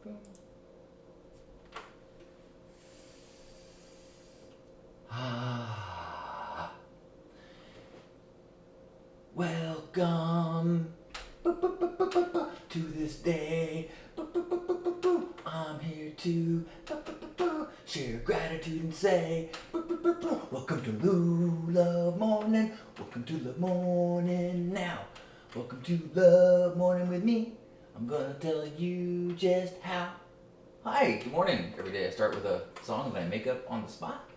Welcome to this day. I'm here to share gratitude and say, welcome to Love Morning. Welcome to Love Morning now. Welcome to Love Morning with me. I'm gonna tell you just how. Hi, good morning. Every day I start with a song that I make up on the spot.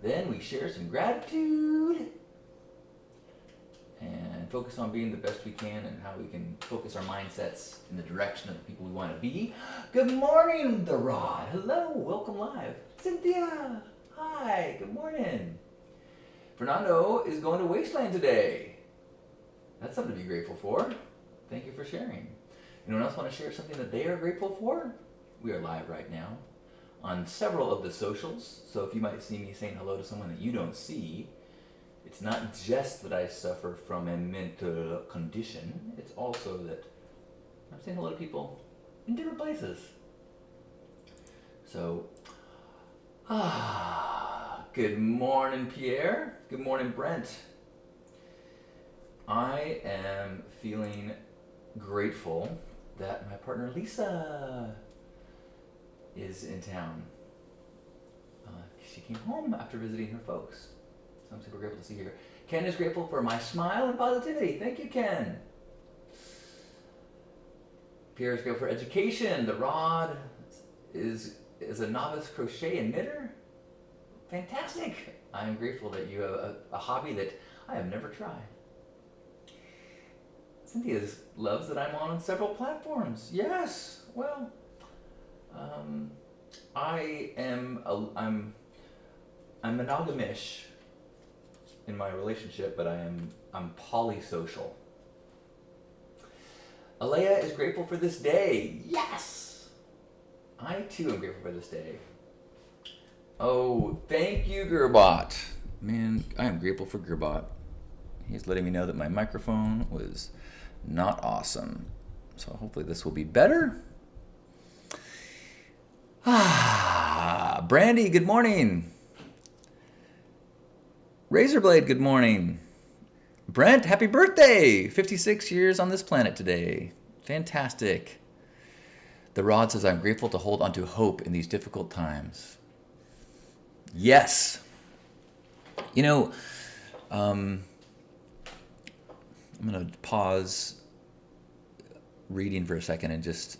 Then we share some gratitude and focus on being the best we can and how we can focus our mindsets in the direction of the people we want to be. Good morning, The Rod. Hello, welcome live. Cynthia, hi, good morning. Fernando is going to Wasteland today. That's something to be grateful for. Thank you for sharing. Anyone else want to share something that they are grateful for? We are live right now on several of the socials. So if you might see me saying hello to someone that you don't see, it's not just that I suffer from a mental condition, it's also that I'm saying hello to people in different places. So, good morning, Pierre. Good morning, Brent. I am feeling grateful that my partner Lisa is in town. She came home after visiting her folks. So I'm super grateful to see you here. Ken is grateful for my smile and positivity. Thank you, Ken. Pierre is grateful for education. The Rod is a novice crochet and knitter. Fantastic. I'm grateful that you have a hobby that I have never tried. Cynthia loves that I'm on several platforms. Yes. Well, I'm monogamish in my relationship, but I'm polysocial. Alea is grateful for this day. Yes! I too am grateful for this day. Oh, thank you, Gerbot. Man, I am grateful for Gerbot. He's letting me know that my microphone was not awesome. So hopefully this will be better. Brandy, good morning. Razorblade, good morning. Brent, happy birthday! 56 years on this planet today. Fantastic. The Rod says, I'm grateful to hold on to hope in these difficult times. Yes. You know, I'm going to pause reading for a second and just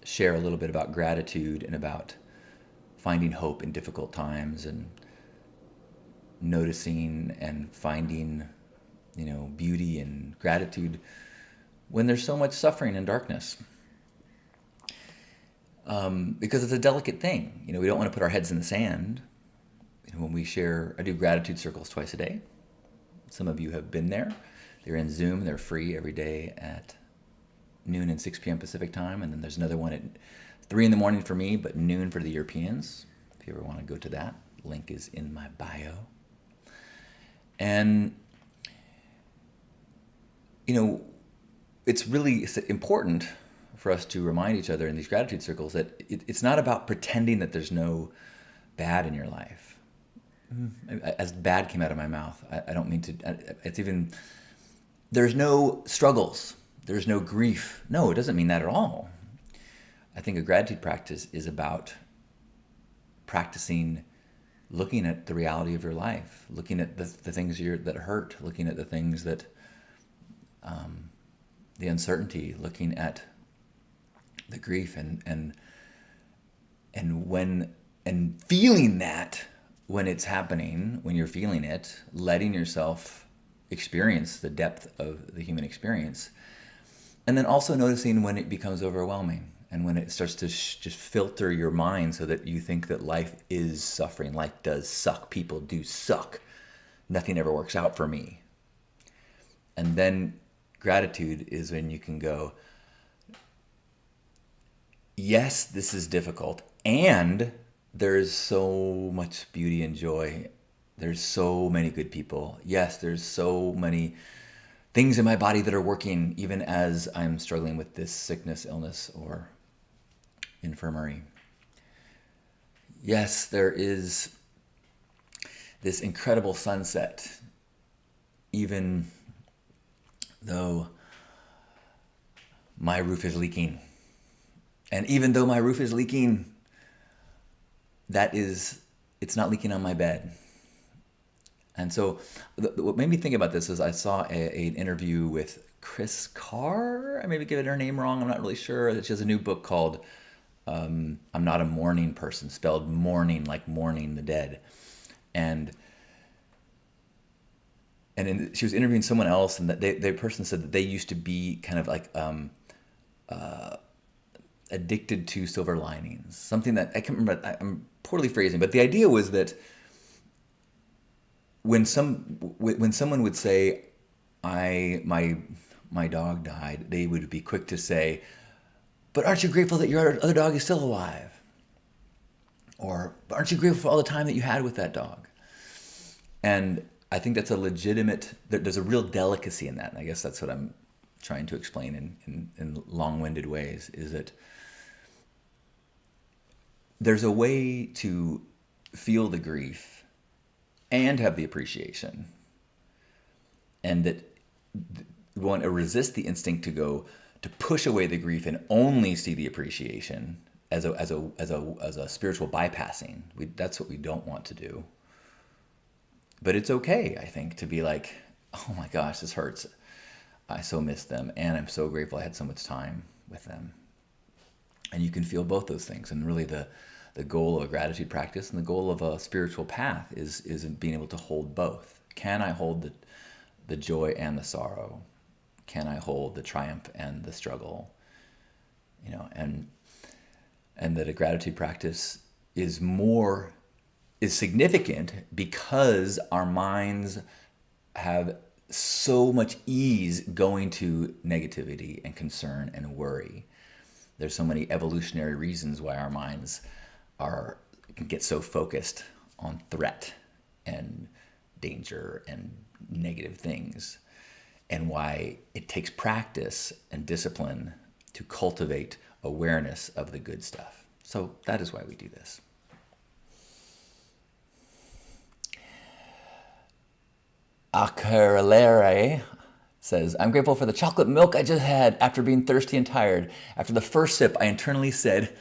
share a little bit about gratitude and about finding hope in difficult times and noticing and finding, beauty and gratitude when there's so much suffering and darkness. Because it's a delicate thing. We don't want to put our heads in the sand. When we share, I do gratitude circles twice a day. Some of you have been there. They're in Zoom. They're free every day at noon and 6 p.m. Pacific time. And then there's another one at 3 in the morning for me, but noon for the Europeans. If you ever want to go to that, link is in my bio. And, it's really important for us to remind each other in these gratitude circles that it's not about pretending that there's no bad in your life. As bad came out of my mouth, I don't mean to, there's no struggles, there's no grief. No, it doesn't mean that at all. I think a gratitude practice is about practicing looking at the reality of your life, looking at the things that hurt, looking at the things that, the uncertainty, looking at the grief and feeling that when it's happening, when you're feeling it, letting yourself experience the depth of the human experience, and then also noticing when it becomes overwhelming. And when it starts to just filter your mind so that you think that life is suffering, life does suck, people do suck, nothing ever works out for me. And then gratitude is when you can go, yes, this is difficult, and there's so much beauty and joy. There's so many good people. Yes, there's so many things in my body that are working even as I'm struggling with this sickness, illness, or infirmary. Yes, there is this incredible sunset, even though my roof is leaking. And even though my roof is leaking, it's not leaking on my bed. And so what made me think about this is I saw an interview with Chris Carr. I maybe give her name wrong. I'm not really sure. She has a new book called I'm Not a Morning Person, spelled mourning like mourning the dead. And she was interviewing someone else, and the person said that they used to be kind of like addicted to silver linings. Something that I can't remember. I'm poorly phrasing, but the idea was that when someone would say, my dog died, they would be quick to say, but aren't you grateful that your other dog is still alive? Or aren't you grateful for all the time that you had with that dog? And I think that's a legitimate, there's a real delicacy in that. And I guess that's what I'm trying to explain in long-winded ways, is that there's a way to feel the grief and have the appreciation. And that we want to resist the instinct to push away the grief and only see the appreciation as a spiritual bypassing. That's what we don't want to do. But it's okay, I think, to be like, oh my gosh, this hurts. I so miss them, and I'm so grateful I had so much time with them. And you can feel both those things. And really the goal of a gratitude practice and the goal of a spiritual path is being able to hold both. Can I hold the joy and the sorrow? Can I hold the triumph and the struggle? And that a gratitude practice is significant because our minds have so much ease going to negativity and concern and worry. There's so many evolutionary reasons why our minds can get so focused on threat and danger and negative things, and why it takes practice and discipline to cultivate awareness of the good stuff. So that is why we do this. Acarelere says, I'm grateful for the chocolate milk I just had after being thirsty and tired. After the first sip, I internally said,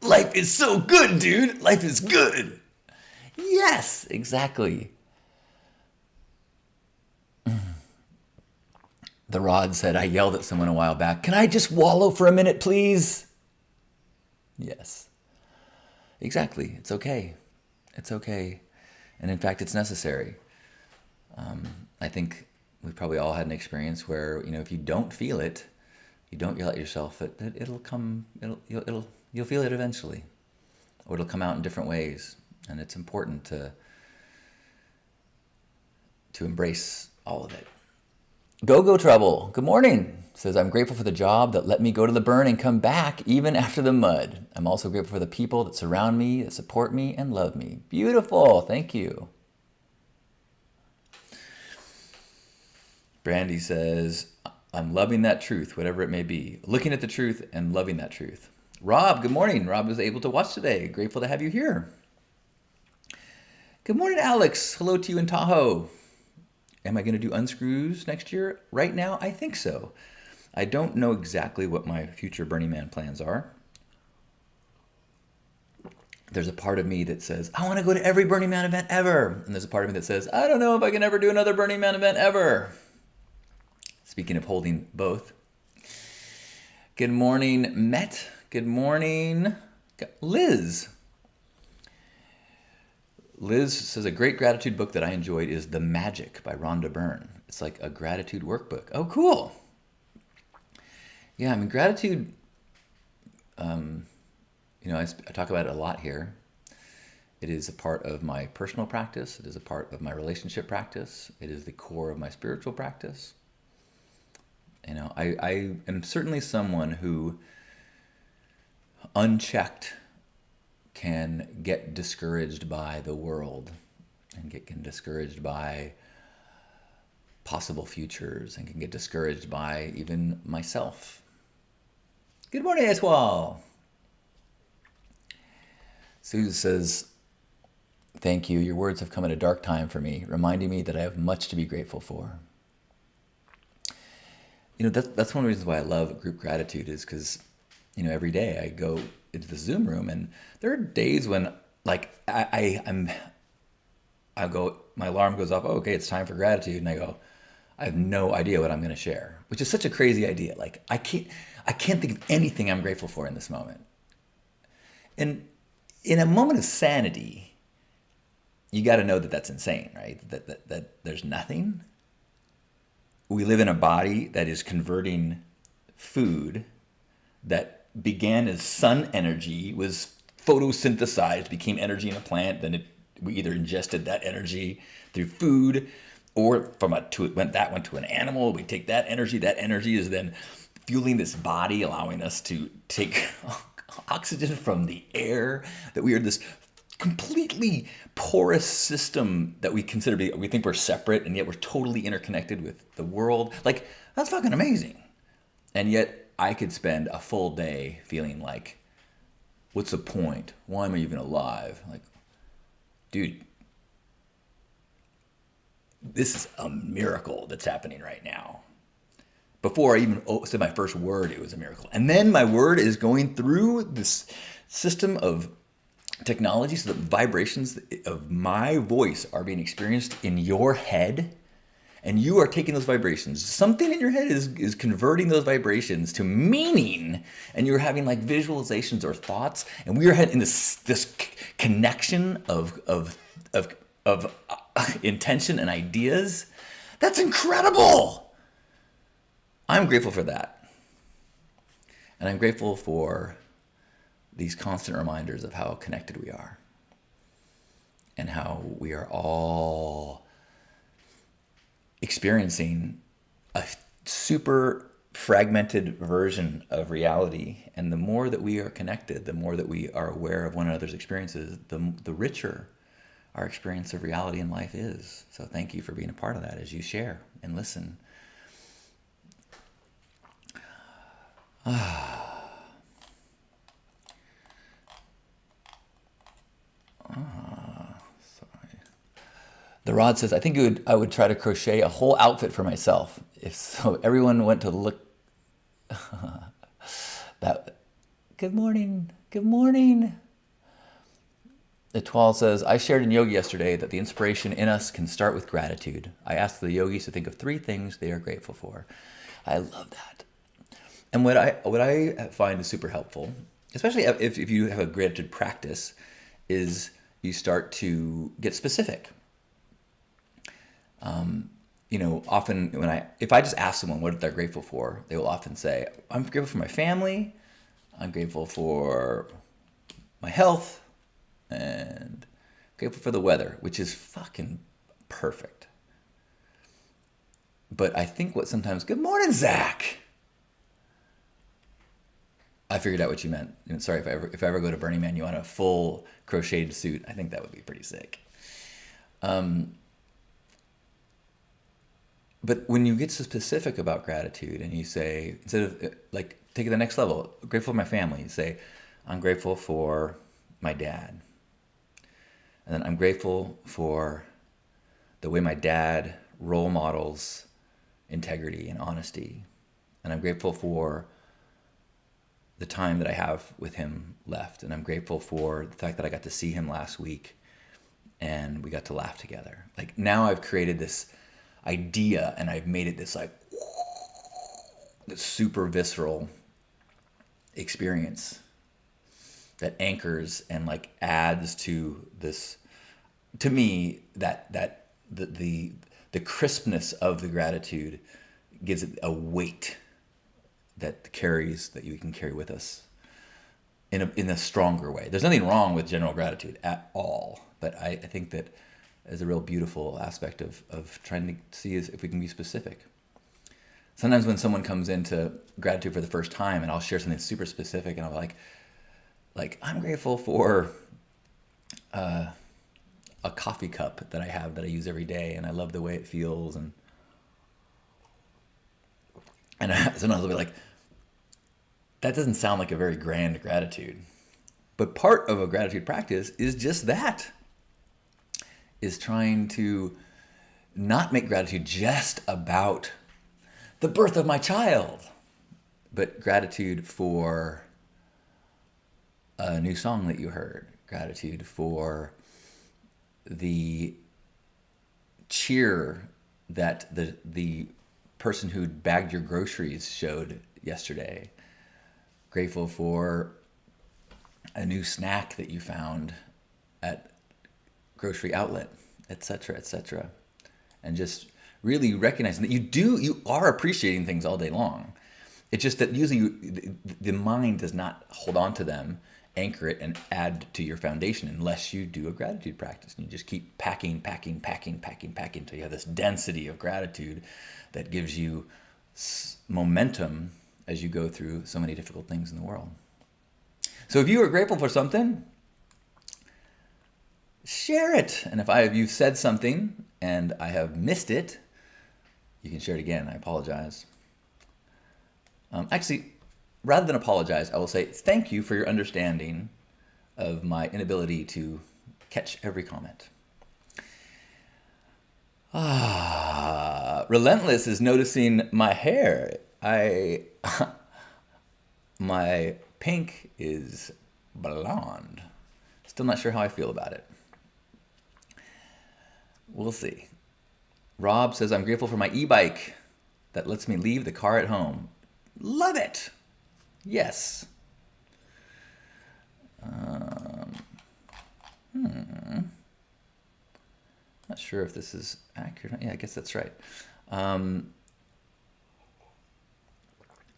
life is so good, dude. Life is good. Yes, exactly. The Rod said, I yelled at someone a while back, can I just wallow for a minute, please? Yes. Exactly. It's okay. It's okay. And in fact, it's necessary. I think we've probably all had an experience where, if you don't feel it, you don't yell at yourself, it'll come, you'll feel it eventually, or it'll come out in different ways. And it's important to embrace all of it. Go Trouble, good morning. Says, I'm grateful for the job that let me go to the burn and come back even after the mud. I'm also grateful for the people that surround me, that support me and love me. Beautiful, thank you. Brandy says, I'm loving that truth, whatever it may be. Looking at the truth and loving that truth. Rob, good morning. Rob was able to watch today. Grateful to have you here. Good morning, Alex. Hello to you in Tahoe. Am I going to do unscrews next year? Right now, I think so. I don't know exactly what my future Burning Man plans are. There's a part of me that says, I want to go to every Burning Man event ever. And there's a part of me that says, I don't know if I can ever do another Burning Man event ever. Speaking of holding both. Good morning, Met. Good morning, Liz. Liz says, a great gratitude book that I enjoyed is The Magic by Rhonda Byrne. It's like a gratitude workbook. Oh, cool. Yeah, gratitude, I talk about it a lot here. It is a part of my personal practice. It is a part of my relationship practice. It is the core of my spiritual practice. I am certainly someone who, unchecked, can get discouraged by the world and get discouraged by possible futures and can get discouraged by even myself. Good morning, Eswal. Suze says, thank you. Your words have come at a dark time for me, reminding me that I have much to be grateful for. That's one of the reasons why I love group gratitude is because, every day I go into the Zoom room and there are days when like I go, my alarm goes off. Oh, okay, it's time for gratitude. And I go, I have no idea what I'm going to share, which is such a crazy idea. Like I can't think of anything I'm grateful for in this moment. And in a moment of sanity, you got to know that that's insane, right? That there's nothing. We live in a body that is converting food that began as sun energy, was photosynthesized, became energy in a plant. Then we either ingested that energy through food, or went to an animal. We take that energy. That energy is then fueling this body, allowing us to take oxygen from the air. That we are this completely porous system that we we think we're separate, and yet we're totally interconnected with the world. Like, that's fucking amazing. And yet I could spend a full day feeling like, what's the point? Why am I even alive? Like, dude, this is a miracle that's happening right now. Before I even said my first word, it was a miracle. And then my word is going through this system of technology so that vibrations of my voice are being experienced in your head, and you are taking those vibrations. Something in your head is converting those vibrations to meaning, and you're having like visualizations or thoughts, and we are in this connection of intention and ideas. That's incredible. I'm grateful for that. And I'm grateful for these constant reminders of how connected we are and how we are all experiencing a super fragmented version of reality. And the more that we are connected, the more that we are aware of one another's experiences, the richer our experience of reality in life is. So thank you for being a part of that as you share and listen. Sorry. The Rod says, I think I would try to crochet a whole outfit for myself. If so, everyone went to look. Good morning. Good morning. Etwal says, I shared in yoga yesterday that the inspiration in us can start with gratitude. I asked the yogis to think of 3 things they are grateful for. I love that. And what I find is super helpful, especially if you have a gratitude practice, is you start to get specific. Often if I just ask someone what they're grateful for, they will often say, I'm grateful for my family, I'm grateful for my health, and grateful for the weather, which is fucking perfect. But I think good morning, Zach. I figured out what you meant. Sorry, if I ever go to Burning Man, you want a full crocheted suit. I think that would be pretty sick. But when you get so specific about gratitude and you say, instead of like take it to the next level, grateful for my family, you say, I'm grateful for my dad. And then I'm grateful for the way my dad role models integrity and honesty. And I'm grateful for the time that I have with him left. And I'm grateful for the fact that I got to see him last week and we got to laugh together. Like, now I've created this idea and I've made it this super visceral experience that anchors and like adds to this, to me, that the crispness of the gratitude gives it a weight that you can carry with us in a stronger way. There's nothing wrong with general gratitude at all, but I think that is a real beautiful aspect of trying to see if we can be specific. Sometimes when someone comes into gratitude for the first time and I'll share something super specific and I'll be like I'm grateful for a coffee cup that I have that I use every day and I love the way it feels, and sometimes I'll be like, that doesn't sound like a very grand gratitude. But part of a gratitude practice is just that, is trying to not make gratitude just about the birth of my child, but gratitude for a new song that you heard, gratitude for the cheer that the person who bagged your groceries showed yesterday, grateful for a new snack that you found at grocery outlet, etc., etc. And just really recognizing that you are appreciating things all day long. It's just that usually the mind does not hold on to them, anchor it, and add to your foundation unless you do a gratitude practice. And you just keep packing until you have this density of gratitude that gives you momentum as you go through so many difficult things in the world. So if you are grateful for something, share it. And if you've said something and I have missed it, you can share it again. I apologize. Actually, rather than apologize, I will say thank you for your understanding of my inability to catch every comment. Relentless is noticing my hair. My pink is blonde. Still not sure how I feel about it. We'll see. Rob says, I'm grateful for my e-bike that lets me leave the car at home. Love it. Yes. Not sure if this is accurate. Yeah, I guess that's right.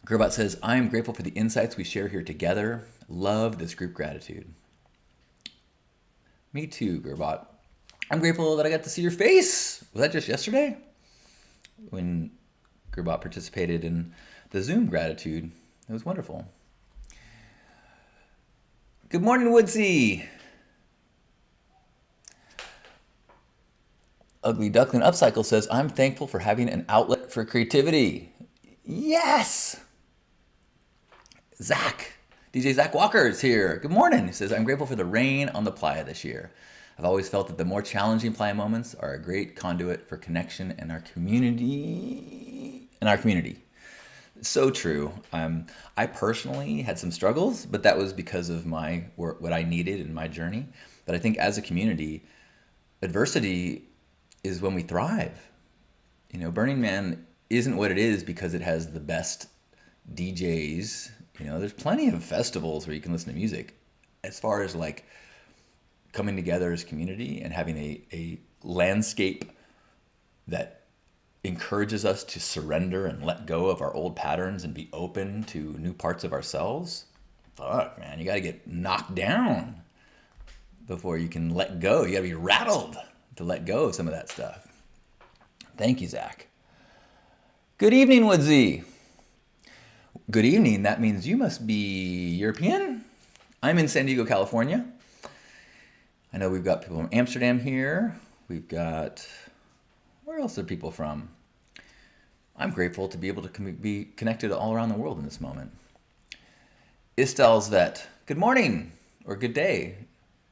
Gerbot says, I am grateful for the insights we share here together. Love this group gratitude. Me too, Gerbot. I'm grateful that I got to see your face. Was that just yesterday? When Gerbot participated in the Zoom gratitude. It was wonderful. Good morning, Woodsy. Ugly Duckling Upcycle says, I'm thankful for having an outlet for creativity. Yes! Zach, DJ Zach Walker is here. Good morning. He says, I'm grateful for the rain on the playa this year. I've always felt that the more challenging playa moments are a great conduit for connection in our community. So true. I personally had some struggles, but that was because of my work, what I needed in my journey. But I think as a community, adversity is when we thrive. You know, Burning Man isn't what it is because it has the best DJs. You know, there's plenty of festivals where you can listen to music. As far as like coming together as community and having a landscape that encourages us to surrender and let go of our old patterns and be open to new parts of ourselves. Fuck, man, you got to get knocked down before you can let go. You got to be rattled to let go of some of that stuff. Thank you, Zach. Good evening, Woodsy. Good evening. That means you must be European. I'm in San Diego, California. I know we've got people from Amsterdam here. We've got, where else are people from? I'm grateful to be able to be connected all around the world in this moment. Istel's vet, good morning or good day,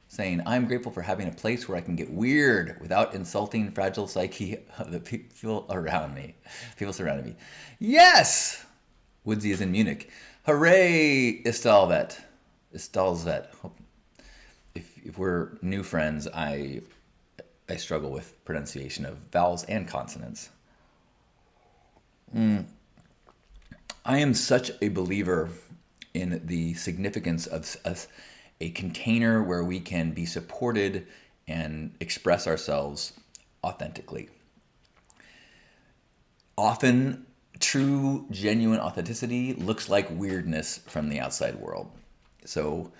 saying, I'm grateful for having a place where I can get weird without insulting fragile psyche of the people around me, people surrounding me. Yes! Woodsy is in Munich. Hooray, Istelvet. Istelzvet. If we're new friends, I struggle with pronunciation of vowels and consonants. I am such a believer in the significance of a container where we can be supported and express ourselves authentically. Often, true, genuine authenticity looks like weirdness from the outside world. So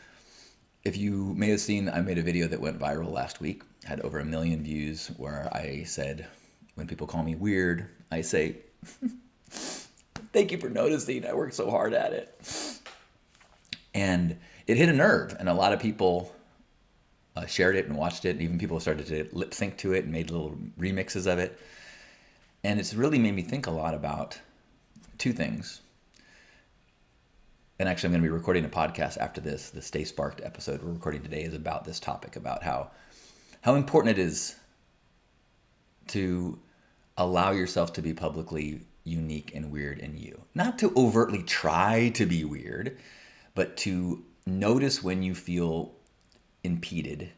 if you may have seen, I made a video that went viral last week, had over 1 million views, where I said, when people call me weird, I say, thank you for noticing, I worked so hard at it. And it hit a nerve, and a lot of people shared it and watched it, and even people started to lip sync to it and made little remixes of it. And it's really made me think a lot about two things. and actually I'm going to be recording a podcast after this. The Stay Sparked episode we're recording today is about this topic, about how important it is to allow yourself to be publicly unique and weird in you. Not to overtly try to be weird, but to notice when you feel impeded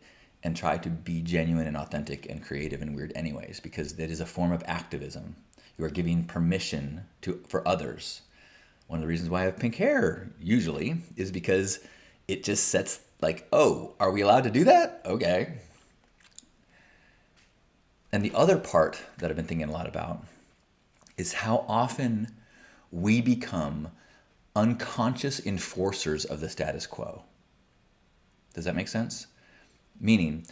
and try to be genuine and authentic and creative and weird anyways, because that is a form of activism. You are giving permission for others. One of the reasons why I have pink hair usually is because it just sets like, oh, are we allowed to do that? Okay. And the other part that I've been thinking a lot about is how often we become unconscious enforcers of the status quo. Does that make sense? Meaning,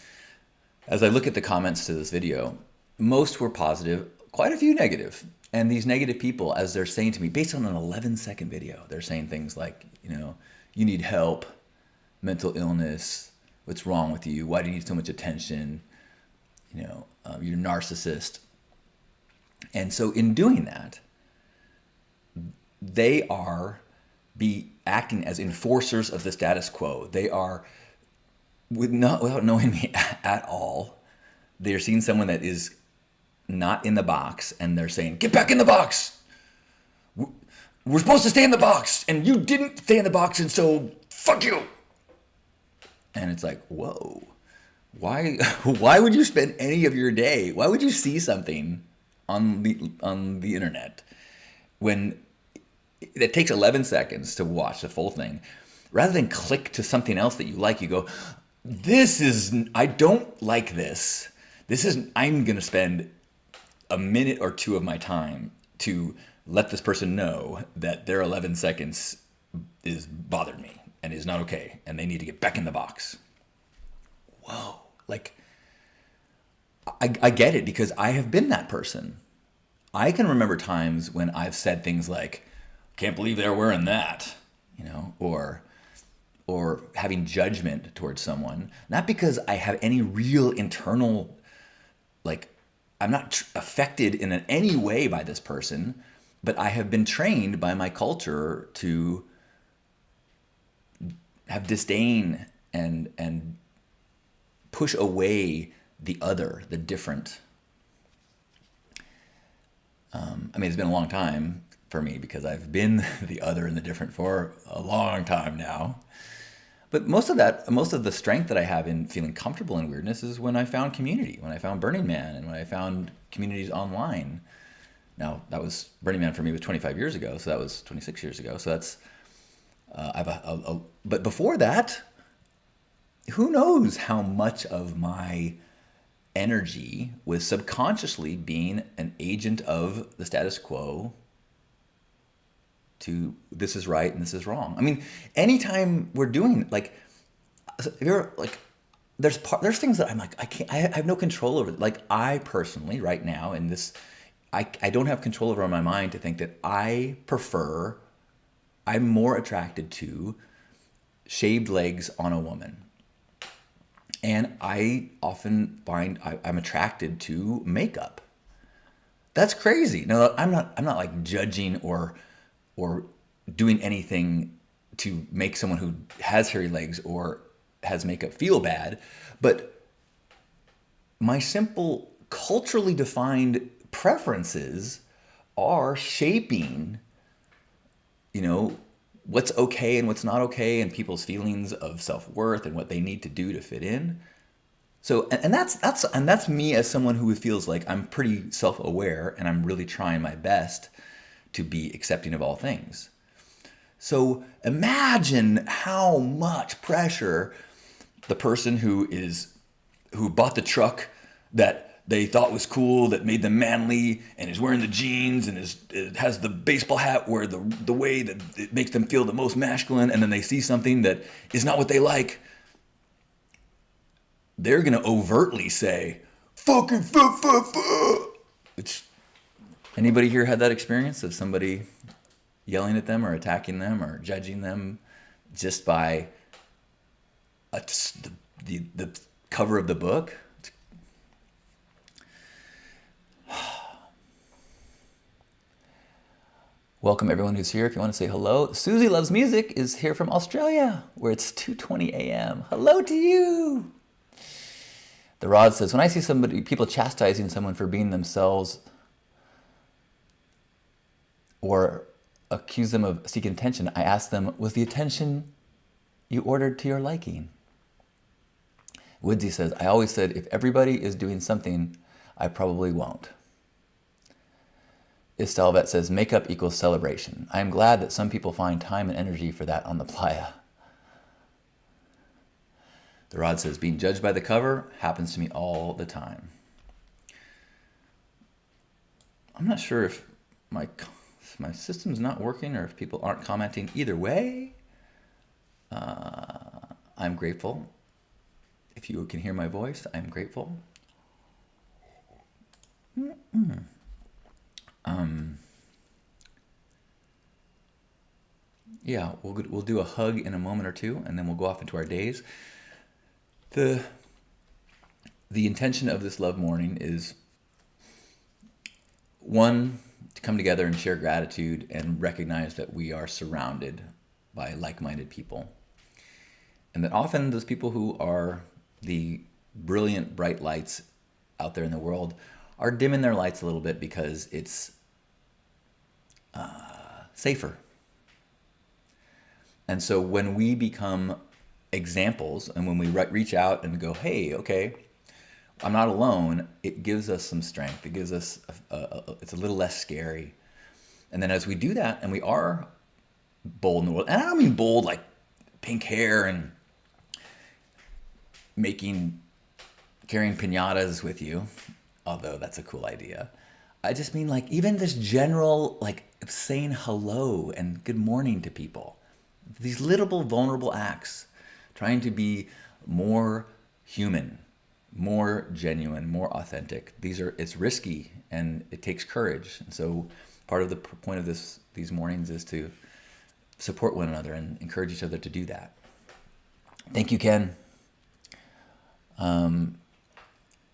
as I look at the comments to this video, most were positive, quite a few negative. And these negative people, as they're saying to me, based on an 11-second video, they're saying things like, you need help, mental illness, what's wrong with you? Why do you need so much attention? You're a narcissist. And so in doing that, they are acting as enforcers of the status quo. They are, without knowing me at all, they're seeing someone that is not in the box and they're saying, get back in the box. We're supposed to stay in the box and you didn't stay in the box, and so fuck you. And it's like, whoa. Why would you spend any of your day? Why would you see something on the internet when it takes 11 seconds to watch the full thing? Rather than click to something else that you like, you go, I don't like this. I'm going to spend a minute or two of my time to let this person know that their 11 seconds is bothered me and is not okay, and they need to get back in the box. Whoa. Like, I get it, because I have been that person. I can remember times when I've said things like, can't believe they're wearing that, or having judgment towards someone, not because I have any real internal, I'm not affected in any way by this person, but I have been trained by my culture to have disdain and push away the other, the different. It's been a long time for me because I've been the other and the different for a long time now. But most of the strength that I have in feeling comfortable in weirdness is when I found community, when I found Burning Man, and when I found communities online. Now, that was Burning Man for me was 25 years ago, so that was 26 years ago. So that's, but before that, who knows how much of my energy was subconsciously being an agent of the status quo to this is right and this is wrong. Anytime we're doing if you're there's things that I'm like, I have no control over. Like, I personally right now in this, I don't have control over my mind to think that I'm more attracted to shaved legs on a woman. And I often find I'm attracted to makeup. That's crazy. Now, I'm not judging or doing anything to make someone who has hairy legs or has makeup feel bad, but my simple culturally defined preferences are shaping, what's okay and what's not okay, and people's feelings of self-worth and what they need to do to fit in. So, and that's me as someone who feels like I'm pretty self-aware and I'm really trying my best to be accepting of all things. So imagine how much pressure the person who bought the truck that they thought was cool, that made them manly, and is wearing the jeans and it has the baseball hat where the way that it makes them feel the most masculine, and then they see something that is not what they like, they're gonna overtly say, fucking Which, anybody here had that experience of somebody yelling at them or attacking them or judging them just by the cover of the book? Welcome everyone who's here. If you want to say hello, Susie Loves Music is here from Australia, where it's 2:20 a.m. Hello to you. The Rod says, when I see people chastising someone for being themselves or accuse them of seeking attention, I ask them, was the attention you ordered to your liking? Woodsy says, I always said, if everybody is doing something, I probably won't. Estelvet says, makeup equals celebration. I am glad that some people find time and energy for that on the playa. The Rod says, being judged by the cover happens to me all the time. I'm not sure if my system's not working or if people aren't commenting. Either way, I'm grateful. If you can hear my voice, I'm grateful. Yeah, we'll do a hug in a moment or two, and then we'll go off into our days. The intention of this love morning is, one, to come together and share gratitude and recognize that we are surrounded by like-minded people. And that often those people who are the brilliant, bright lights out there in the world are dimming their lights a little bit because it's safer. And so when we become examples and when we reach out and go, hey, okay, I'm not alone, it gives us some strength. It gives us, it's a little less scary. And then as we do that and we are bold in the world, and I don't mean bold like pink hair and carrying piñatas with you, although that's a cool idea. I just mean like even this general, like saying hello and good morning to people. These little vulnerable acts, trying to be more human, more genuine, more authentic. It's risky and it takes courage. And so part of the point of these mornings is to support one another and encourage each other to do that. Thank you, Ken. And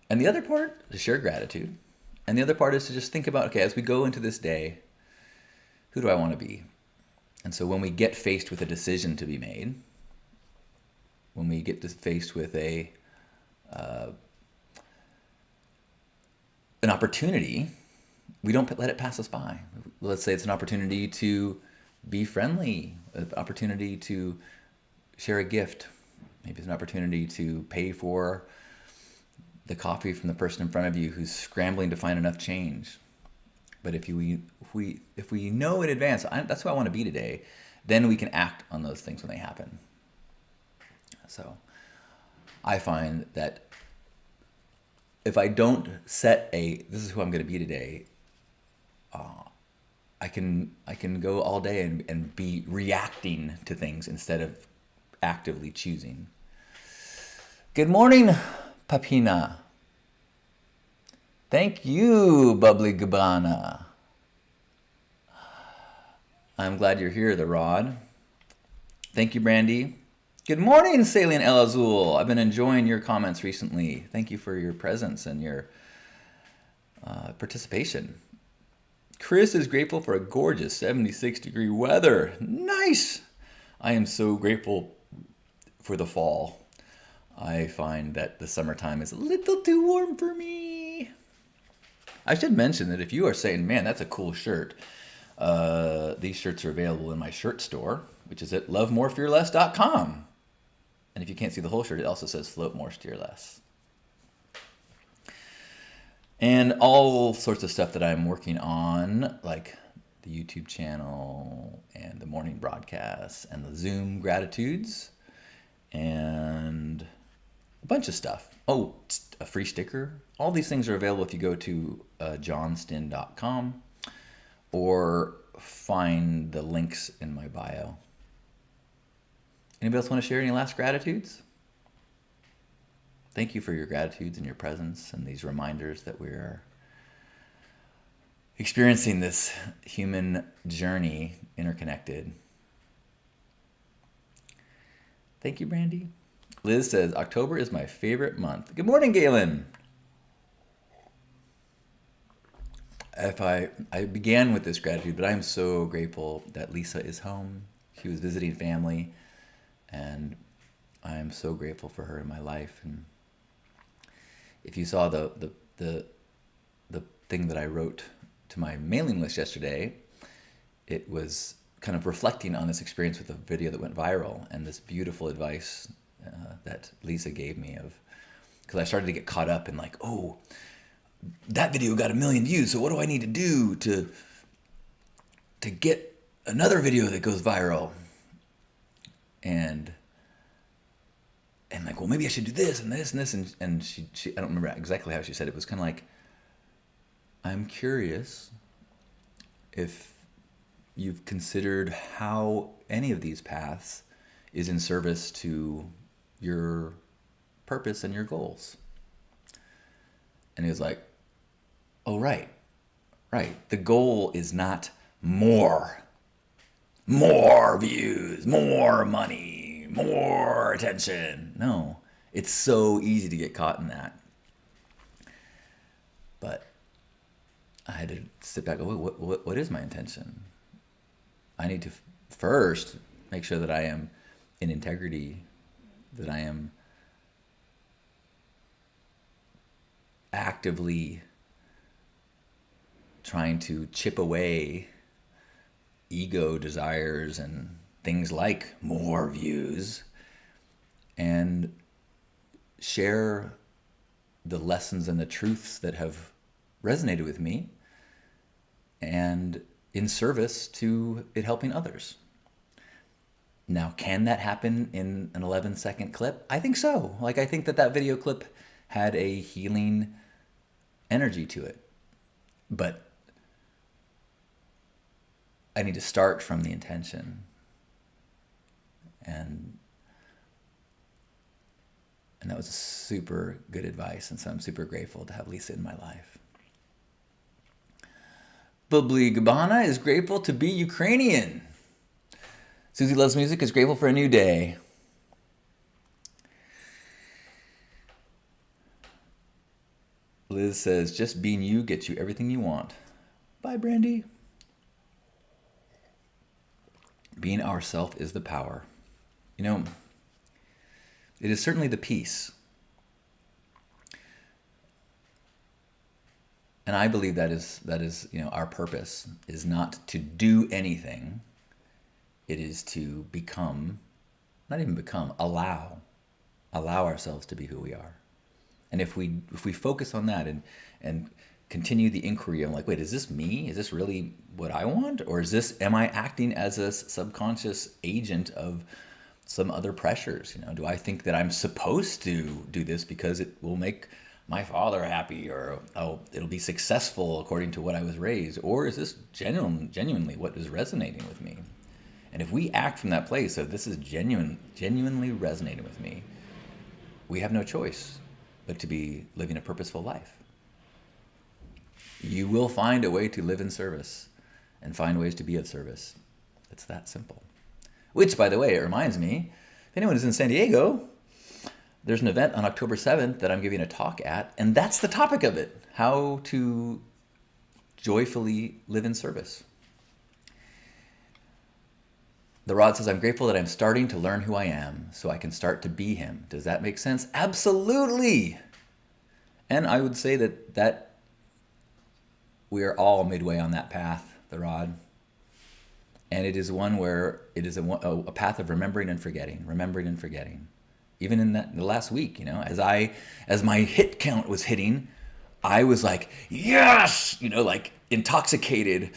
the other part is to share gratitude. And the other part is to just think about, okay, as we go into this day, who do I want to be? And so when we get faced with a decision to be made, when we get faced with an opportunity, we don't let it pass us by. Let's say it's an opportunity to be friendly, an opportunity to share a gift. Maybe it's an opportunity to pay for the coffee from the person in front of you who's scrambling to find enough change. But if we know in advance, that's who I want to be today, then we can act on those things when they happen. So I find that if I don't set this is who I'm going to be today, I can go all day and be reacting to things instead of actively choosing. Good morning, Papina. Thank you, Bubbly Gabbana. I'm glad you're here, The Rod. Thank you, Brandy. Good morning, Salient El Azul. I've been enjoying your comments recently. Thank you for your presence and your participation. Chris is grateful for a gorgeous 76-degree weather. Nice! I am so grateful for the fall. I find that the summertime is a little too warm for me. I should mention that if you are saying, man, that's a cool shirt, these shirts are available in my shirt store, which is at lovemorefearless.com. And if you can't see the whole shirt, it also says float more, steer less. And all sorts of stuff that I'm working on, like the YouTube channel and the morning broadcasts and the Zoom gratitudes and a bunch of stuff. Oh, a free sticker. All these things are available if you go to johnstin.com or find the links in my bio. Anybody else want to share any last gratitudes? Thank you for your gratitudes and your presence and these reminders that we are experiencing this human journey interconnected. Thank you, Brandy. Liz says, October is my favorite month. Good morning, Galen. if I began with this gratitude, but I'm so grateful that Lisa is home. She was visiting family, and I'm so grateful for her in my life. And if you saw the thing that I wrote to my mailing list yesterday, it was kind of reflecting on this experience with a video that went viral and this beautiful advice that Lisa gave me of, because I started to get caught up in like, oh, that video got 1 million views, so what do I need to do to get another video that goes viral? And like, well, maybe I should do this and this and this. And she I don't remember exactly how she said it. It was kind of like, I'm curious if you've considered how any of these paths is in service to your purpose and your goals. And he was like, oh, right. The goal is not more views, more money, more attention. No, it's so easy to get caught in that. But I had to sit back and go, what is my intention? I need to first make sure that I am in integrity, that I am actively trying to chip away ego desires and things like more views, and share the lessons and the truths that have resonated with me, and in service to it helping others. Now, can that happen in an 11-second clip? I think so. Like, I think that video clip had a healing energy to it. But I need to start from the intention. And that was super good advice, and so I'm super grateful to have Lisa in my life. Bubbly Gabbana is grateful to be Ukrainian. Susie Loves Music is grateful for a new day. Liz says, just being you gets you everything you want. Bye, Brandy. Being ourself is the power. You know, it is certainly the peace. And I believe that is, our purpose is not to do anything. It is to become, not even become, allow ourselves to be who we are. And if we focus on that and continue the inquiry, I'm like, wait, is this me? Is this really what I want? Or am I acting as a subconscious agent of some other pressures? Do I think that I'm supposed to do this because it will make my father happy, or it'll be successful according to what I was raised? Or is this genuinely what is resonating with me? And if we act from that place of this is genuinely resonating with me, we have no choice but to be living a purposeful life. You will find a way to live in service and find ways to be of service. It's that simple. Which, by the way, it reminds me, if anyone is in San Diego, there's an event on October 7th that I'm giving a talk at, and that's the topic of it: how to joyfully live in service. The Rod says, I'm grateful that I'm starting to learn who I am so I can start to be him. Does that make sense? Absolutely. And I would say that we are all midway on that path, the Rod. And it is one where it is a path of remembering and forgetting. Even in the last week, as my hit count was hitting, I was like, yes, like intoxicated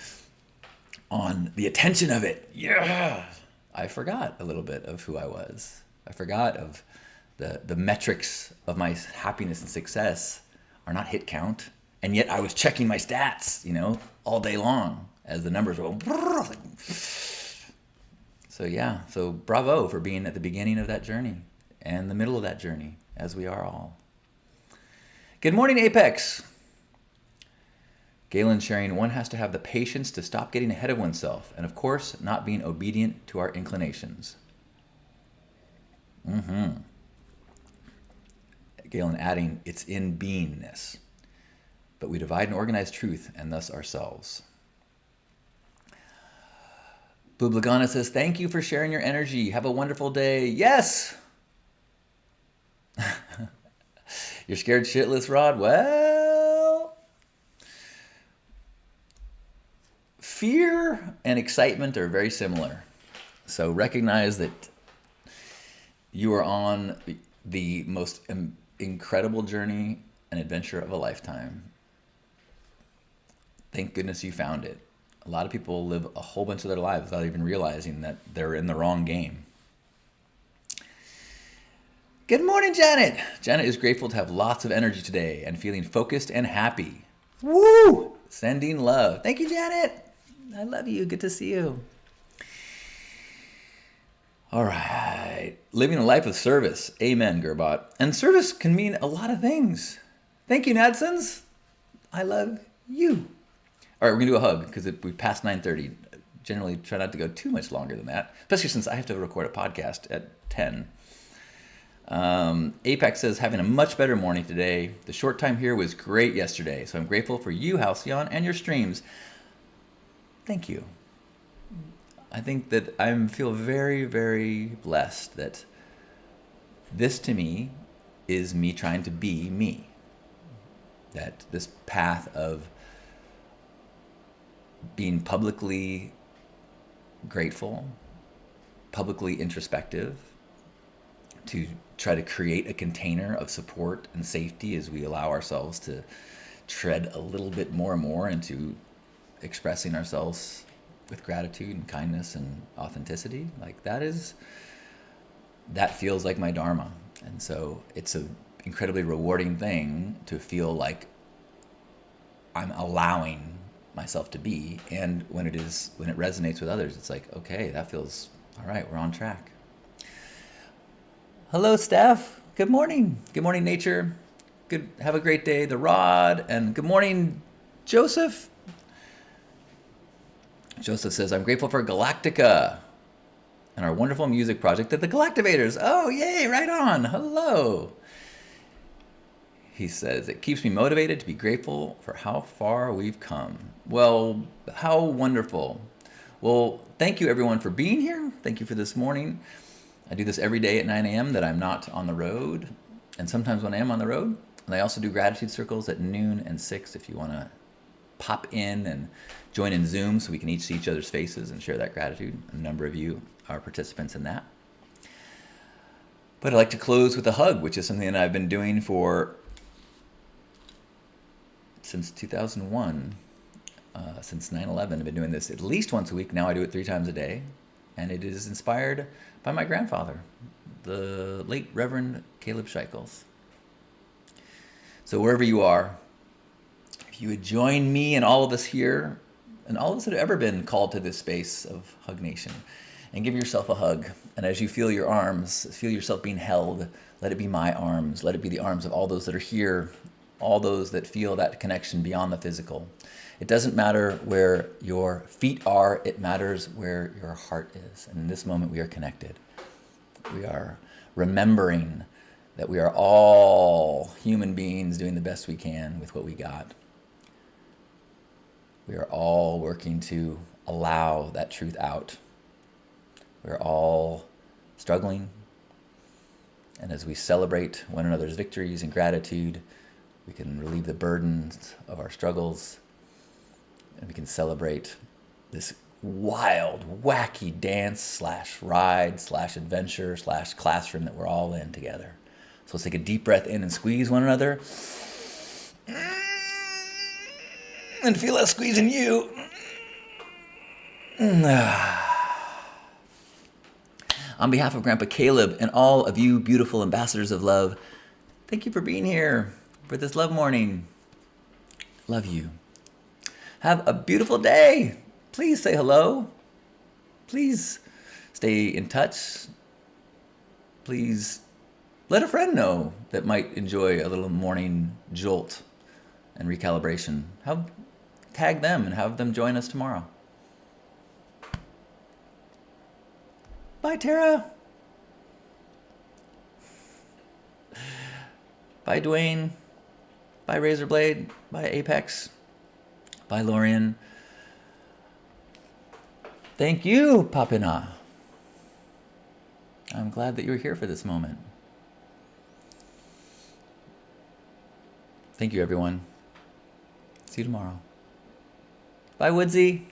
on the attention of it. Yeah. I forgot a little bit of who I was. I forgot of the metrics of my happiness and success are not hit count. And yet I was checking my stats, all day long as the numbers were going. So bravo for being at the beginning of that journey and the middle of that journey, as we are all. Good morning, Apex. Galen sharing, one has to have the patience to stop getting ahead of oneself, and of course, not being obedient to our inclinations. Galen adding, it's in beingness. but we divide and organize truth and thus ourselves. Bublagana says, thank you for sharing your energy. Have a wonderful day. Yes! You're scared shitless, Rod? Well, fear and excitement are very similar. So recognize that you are on the most incredible journey and adventure of a lifetime. Thank goodness you found it. A lot of people live a whole bunch of their lives without even realizing that they're in the wrong game. Good morning, Janet. Janet is grateful to have lots of energy today and feeling focused and happy. Woo! Sending love. Thank you, Janet. I love you. Good to see you. All right. Living a life of service. Amen, Gerbot. And service can mean a lot of things. Thank you, Nadsons. I love you. All right, we're going to do a hug because we passed 9:30. Generally try not to go too much longer than that, especially since I have to record a podcast at 10. Apex says, having a much better morning today. The short time here was great yesterday, so I'm grateful for you, Halcyon, and your streams. Thank you. I think that I feel very, very blessed that this to me is me trying to be me. That this path of being publicly grateful, publicly introspective, to try to create a container of support and safety as we allow ourselves to tread a little bit more and more into expressing ourselves with gratitude and kindness and authenticity. Like that feels like my dharma. And so it's an incredibly rewarding thing to feel like I'm allowing myself to be. And when it resonates with others, it's like, okay, that feels all right. We're on track. Hello, Steph. Good morning. Good morning, nature. Have a great day, the Rod. And good morning, Joseph. Joseph says, I'm grateful for Galactica and our wonderful music project at the Galactivators. Oh, yay, right on. Hello. He says, it keeps me motivated to be grateful for how far we've come. Well, how wonderful. Well, thank you, everyone, for being here. Thank you for this morning. I do this every day at 9 a.m. that I'm not on the road, and sometimes when I am on the road. And I also do gratitude circles at noon and 6 if you want to pop in and join in Zoom so we can each see each other's faces and share that gratitude. A number of you are participants in that. But I'd like to close with a hug, which is something that I've been doing since 2001, since 9/11. I've been doing this at least once a week. Now I do it 3 times a day. And it is inspired by my grandfather, the late Reverend Caleb Scheichels. So wherever you are, if you would join me and all of us here, and all of us that have ever been called to this space of Hug Nation, and give yourself a hug. And as you feel your arms, feel yourself being held, let it be my arms. Let it be the arms of all those that are here, all those that feel that connection beyond the physical. It doesn't matter where your feet are, it matters where your heart is. And in this moment, we are connected. We are remembering that we are all human beings doing the best we can with what we got. We are all working to allow that truth out. We're all struggling. And as we celebrate one another's victories and gratitude, we can relieve the burdens of our struggles. And we can celebrate this wild, wacky dance / ride / adventure / classroom that we're all in together. So let's take a deep breath in and squeeze one another. And feel us squeezing you. On behalf of Grandpa Caleb and all of you beautiful ambassadors of love, thank you for being here for this love morning. Love you. Have a beautiful day. Please say hello. Please stay in touch. Please let a friend know that might enjoy a little morning jolt and recalibration. Tag them and have them join us tomorrow. Bye, Tara. Bye, Dwayne. Bye, Razorblade. Bye, Apex. Bye, Lorian. Thank you, Papina. I'm glad that you're here for this moment. Thank you, everyone. See you tomorrow. Bye, Woodsy.